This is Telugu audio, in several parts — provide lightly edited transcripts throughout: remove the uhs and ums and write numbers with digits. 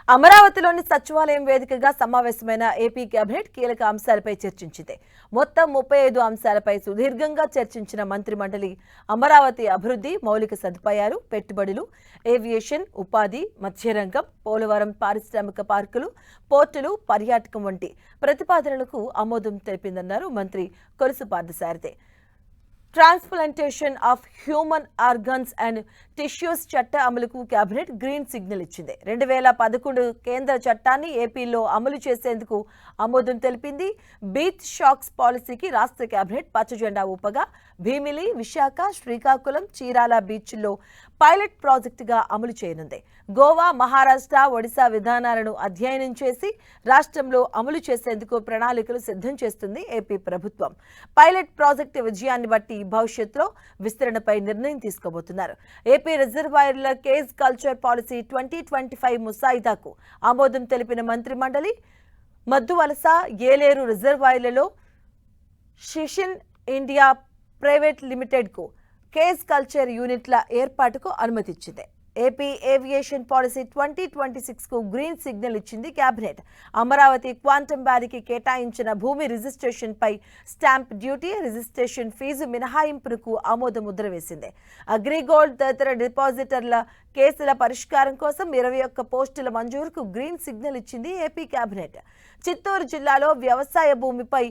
అమరావతిలోని సచివాలయం వేదికగా సమావేశమైన ఏపీ కేబినెట్ కీలక అంశాలపై చర్చించింది. మొత్తం 35 అంశాలపై సుదీర్ఘంగా చర్చించిన మంత్రి మండలి అమరావతి అభివృద్ధి, మౌలిక సదుపాయాలు, పెట్టుబడులు, ఏవియేషన్, ఉపాధి, మత్స్యరంగం, పోలవరం పారిశ్రామిక పార్కులు, పోర్టులు, పర్యాటకం వంటి ప్రతిపాదనలకు ఆమోదం తెలిపిందన్నారు మంత్రి Kolusu Parthasarathy. Transplantation of human organs and tissues చట్ట అమలుకు కేబినెట్ గ్రీన్ సిగ్నల్ ఇచ్చింది. 2011 కేంద్ర చట్టాన్ని ఏపీలో అమలు చేసేందుకు ఆమోదం తెలిపింది. బీచ్ షాక్స్ పాలసీకి రాష్ట్ర కేబినెట్ పచ్చజెండా ఊపగా భీమిలి, విశాఖ, శ్రీకాకుళం, చీరాల బీచ్ల్లో పైలట్ ప్రాజెక్టుగా అమలు చేయనుంది. గోవా, మహారాష్ట్ర, ఒడిశా విధానాలను అధ్యయనం చేసి రాష్ట్రంలో అమలు చేసేందుకు ప్రణాళికలు సిద్ధం చేస్తుంది ఏపీ ప్రభుత్వం. పైలట్ ప్రాజెక్టు విజయాన్ని బట్టి భవిష్యత్తులో విస్తరణపై నిర్ణయం తీసుకోబోతున్నారు. ఏపీ రిజర్వాయర్ల కేజ్ కల్చర్ పాలసీ 2025 ముసాయిదాకు ఆమోదం తెలిపిన మంత్రి మండలి మద్దువలస, ఏలేరు రిజర్వాయర్లలో షిషిన్ ఇండియా ప్రైవేట్ లిమిటెడ్కు కేజ్ కల్చర్ యూనిట్ల ఏర్పాటుకు అనుమతిచ్చింది. ఏపీ ఏవియేషన్ పాలసీ 2026కు గ్రీన్ సిగ్నల్ ఇచ్చింది కేబినెట్. అమరావతి క్వాంటమ్ వ్యాలీకి కేటాయించిన భూమి రిజిస్ట్రేషన్పై స్టాంప్ డ్యూటీ, రిజిస్ట్రేషన్ ఫీజు మినహాయింపునకు ఆమోద ముద్ర వేసింది. అగ్రిగోల్డ్ తదితర డిపాజిటర్ల కేసుల పరిష్కారం కోసం 21 పోస్టుల మంజూరుకు గ్రీన్ సిగ్నల్ ఇచ్చింది ఏపీ కేబినెట్. చిత్తూరు జిల్లాలో వ్యవసాయ భూమిపై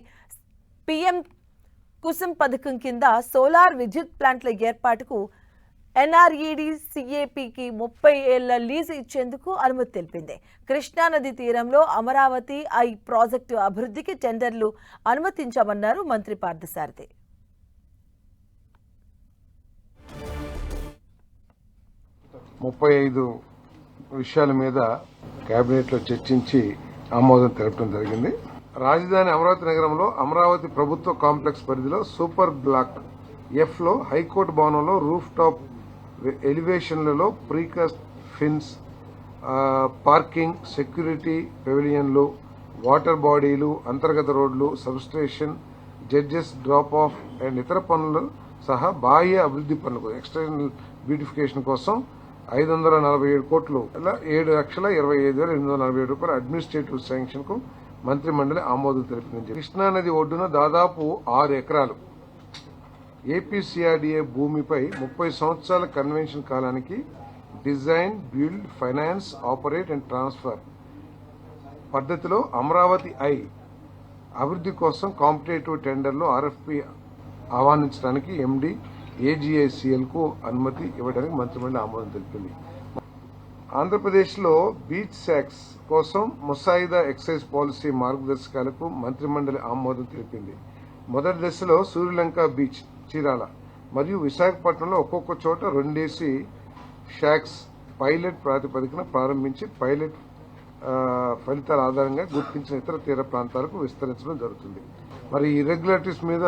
పీఎం కుసుమ్ పథకం కింద సోలార్ విద్యుత్ ప్లాంట్ల ఏర్పాటుకు ఎన్ఆర్ఈడి సిఏపికి 30 ఏళ్ల లీజు ఇచ్చేందుకు అనుమతి తెలిపింది. కృష్ణానది తీరంలో అమరావతి ఐ ప్రాజెక్టు అభివృద్ధికి టెండర్లు అనుమతించామన్నారు మంత్రి పార్థసారథి. 35 విషయాల మీద కేబినెట్లో చర్చించి ఆమోదం తెలపడం జరిగింది. రాజధాని అమరావతి నగరంలో అమరావతి ప్రభుత్వ కాంప్లెక్స్ పరిధిలో సూపర్ బ్లాక్ ఎఫ్ లో హైకోర్టు భవనంలో రూఫ్ టాప్ ఎలివేషన్లలో ప్రీకాస్ట్ ఫిన్స్, పార్కింగ్, సెక్యూరిటీ పెవిలియన్లు, వాటర్ బాడీలు, అంతర్గత రోడ్లు, substation, judges drop off and ఇతర పనులు సహా బాహ్య అభివృద్ధి పనులకు ఎక్స్టర్నల్ బ్యూటిఫికేషన్ కోసం 547 కోట్లు 7,25,847 రూపాయల అడ్మినిస్ట్రేటివ్ శాంక్షన్ కు మంత్రి మండలి ఆమోదం తెలిపింది. కృష్ణానది ఒడ్డున దాదాపు 6 ఎకరాలు ఏపీసీఆర్డీఏ భూమిపై 30 సంవత్సరాల కన్వెన్షన్ కాలానికి design, build, finance, operate and transfer పద్ధతిలో అమరావతి ఐ అభివృద్ధి కోసం కాంపిటేటివ్ టెండర్లో ఆర్ఎఫ్పీ ఆహ్వానించడానికి ఎండీ ఏజీఐసీఎల్ కు అనుమతి ఇవ్వడానికి మంత్రిమండలి ఆమోదం తెలిపింది. ఆంధ్రప్రదేశ్లో బీచ్ శాక్స్ కోసం ముసాయిదా ఎక్సైజ్ పాలసీ మార్గదర్శకాలకు మంత్రిమండలి ఆమోదం తెలిపింది. మొదటి దశలో సూర్యలంక బీచ్, చీరాల మరియు విశాఖపట్నంలో ఒక్కొక్క చోట 2 షాక్స్ పైలట్ ప్రాతిపదికన ప్రారంభించి పైలట్ ఫలితాల ఆధారంగా గుర్తించిన ఇతర తీర ప్రాంతాలకు విస్తరించడం జరుగుతుంది. మరి ఇర్రెగ్యులారిటీస్ మీద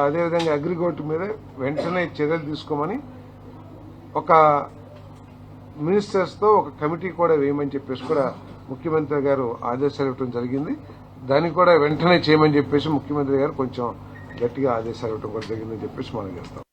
అదేవిధంగా అగ్రిగోల్డ్ మీద వెంటనే చర్యలు తీసుకోమని ఒక మినిస్టర్స్ తో ఒక కమిటీ కూడా వేయమని చెప్పేసి కూడా ముఖ్యమంత్రి గారు ఆదేశాలు ఇవ్వడం జరిగింది. దాన్ని కూడా వెంటనే చేయమని చెప్పేసి ముఖ్యమంత్రి గారు కొంచెం గట్టిగా ఆదేశాలు ఇవ్వడం కూడా జరిగిందని చెప్పేసి మనం చేస్తాం.